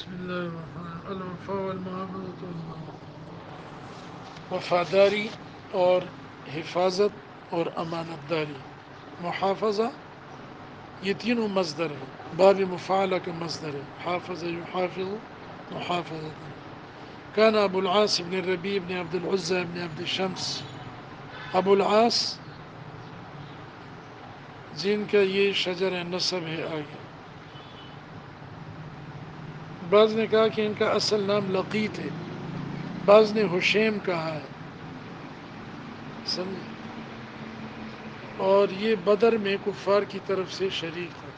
بسم اللہ الرحمن الوفاء والمحافظۃ وفاداری اور حفاظت اور امانت داری. محافظہ یہ تینوں مصدر ہیں. باب مفعلہ کا مصدر ہے. حافظ یحافظ محافظۃ. كان ابو العاص بن الربيع بن عبد العزى بن عبد الشمس. ابو العاص جن کا یہ شجر نسب ہے آگے. بعض نے کہا کہ ان کا اصل نام لقیت ہے، بعض نے حشیم کہا ہے. سمجھے؟ اور یہ بدر میں کفار کی طرف سے شریک تھا.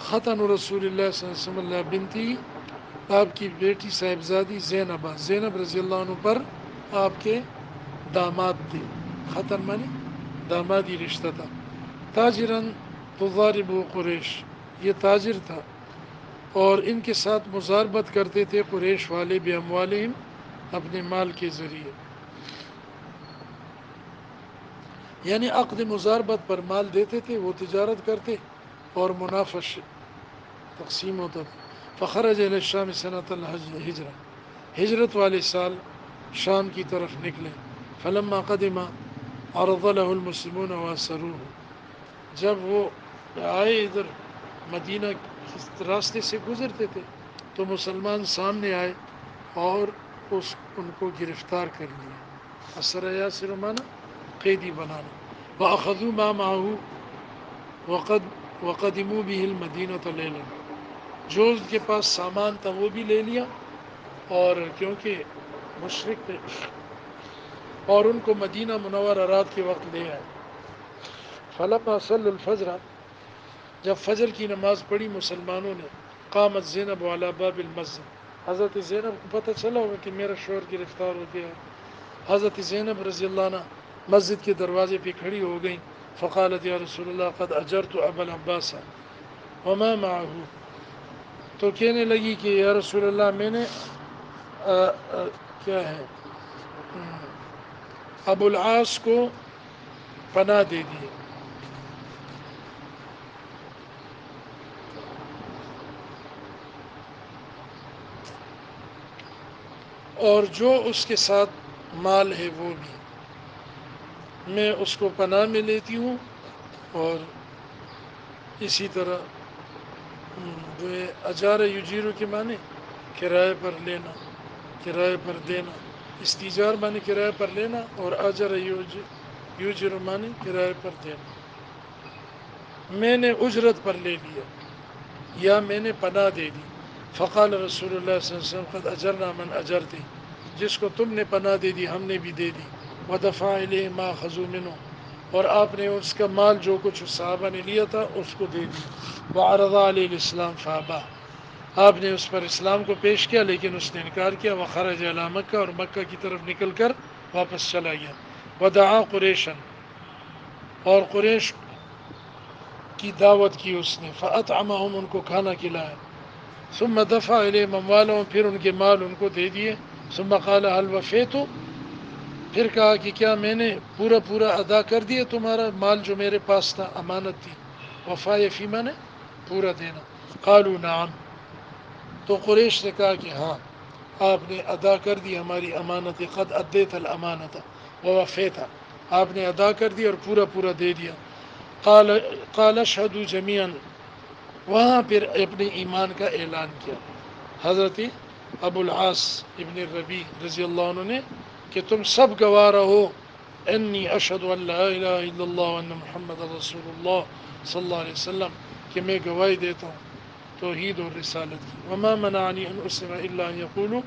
ختن رسول اللہ صلی اللہ علیہ وسلم اللہ بنتی، آپ کی بیٹی صاحبزادی زینبہ، زینب رضی اللہ عنہ پر آپ کے داماد تھے. ختن مانی دامادی رشتہ تھا. تاجرن تضارب قریش، یہ تاجر تھا اور ان کے ساتھ مضاربت کرتے تھے قریش والے باموالہم، اپنے مال کے ذریعے. یعنی عقد مضاربت پر مال دیتے تھے، وہ تجارت کرتے اور منافع تقسیم ہوتا تھا. فخرج الی الشام سنۃ الہجرہ، ہجرت والے سال شام کی طرف نکلے. فلما قدم عرض له المسلمون واسروه، جب وہ آئے ادھر مدینہ کس راستے سے گزرتے تھے تو مسلمان سامنے آئے اور ان کو گرفتار کر لیا. اسر یاسر مانا قیدی بنانا. وأخذوا ما معه وقدموا به المدینۃ لیلا، جو اس کے پاس سامان تھا وہ بھی لے لیا، اور کیونکہ مشرک تھے اور ان کو مدینہ منورہ رات کے وقت لے آئے. فلما صلی الفجر، جب فجر کی نماز پڑھی مسلمانوں نے، قامت زینب علی باب المسجد، حضرت زینب کو پتہ چلا ہوگا کہ میرا شوہر گرفتار ہو گیا. حضرت زینب رضی اللہ عنہ مسجد کے دروازے پہ کھڑی ہو گئیں. فقالت یا رسول اللہ قد اجرت ابا العباس وما معه، تو کہنے لگی کہ یا رسول اللہ میں نے کیا ہے ابو العاص کو پناہ دے دی. اور جو اس کے ساتھ مال ہے وہ بھی میں اس کو پناہ میں لیتی ہوں. اور اسی طرح جو ہے اجار یجیرو کے معنی کرائے پر لینا، کرائے پر دینا. استیجار معنی کرائے پر لینا، اور اجر یوجر معنی کرائے پر دینا. میں نے اجرت پر لے لیا یا میں نے پناہ دے دی. فقال رسول اللہ صلی اللہ علیہ وسلم قد اجرنا من اجرتے، جس کو تم نے پناہ دے دی ہم نے بھی دے دی. ودفع الیہ ما اخذوا منہ، اور آپ نے اس کا مال جو کچھ صحابہ نے لیا تھا اس کو دے دیا. وعرض علیہ الاسلام فابا، آپ نے اس پر اسلام کو پیش کیا لیکن اس نے انکار کیا. وخرج الی مکہ، اور مکہ کی طرف نکل کر واپس چلا گیا. ودعا قریشا، اور قریش کی دعوت کی اس نے. فاطعمہم، ان کو کھانا کھلایا. ثم دفع الیہم اموالہم، پھر ان کے مال ان کو دے دیے. ثم قال هل وفیت، پھر کہا کہ کیا میں نے پورا پورا ادا کر دیا تمہارا مال جو میرے پاس تھا، امانت تھی. وفا فی معنی پورا دینا. قالوا نعم، تو قریش نے کہا کہ ہاں آپ نے ادا کر دی ہماری امانت. قد ادیت الامانۃ ووفیت، آپ نے ادا کر دی اور پورا پورا دے دیا. قال اشہدوا جمیعا، وہاں پھر اپنے ایمان کا اعلان کیا حضرت ابو العاص ابن الربیع رضی اللہ عنہ نے کہ تم سب گواہ رہو انی اشہد ان لا الہ الا اللہ وان محمد رسول اللہ صلی اللہ علیہ وسلم، کہ میں گواہی دیتا ہوں توحید اور رسالت کی. وما منعنی ان اسلم الا ان یقولوا،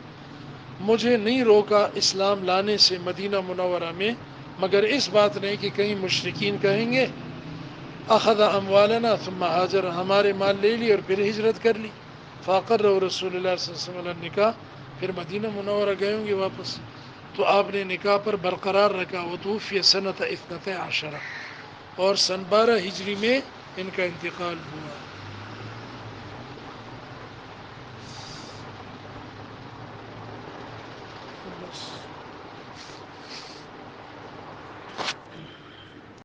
مجھے نہیں روکا اسلام لانے سے مدینہ منورہ میں مگر اس بات نہیں کہ کہیں مشرکین کہیں گے اخذ اموالنا ثم ہاجر، ہمارے مال لے لی اور پھر ہجرت کر لی. فاقر رسول اللہ صلی اللہ علیہ وسلم نکاح، پھر مدینہ منورہ گئے ہوں گے واپس تو آپ نے نکاح پر برقرار رکھا. وتوفی سنۃ اثنتی عشرہ، اور سن 12 ہجری میں ان کا انتقال ہوا. بس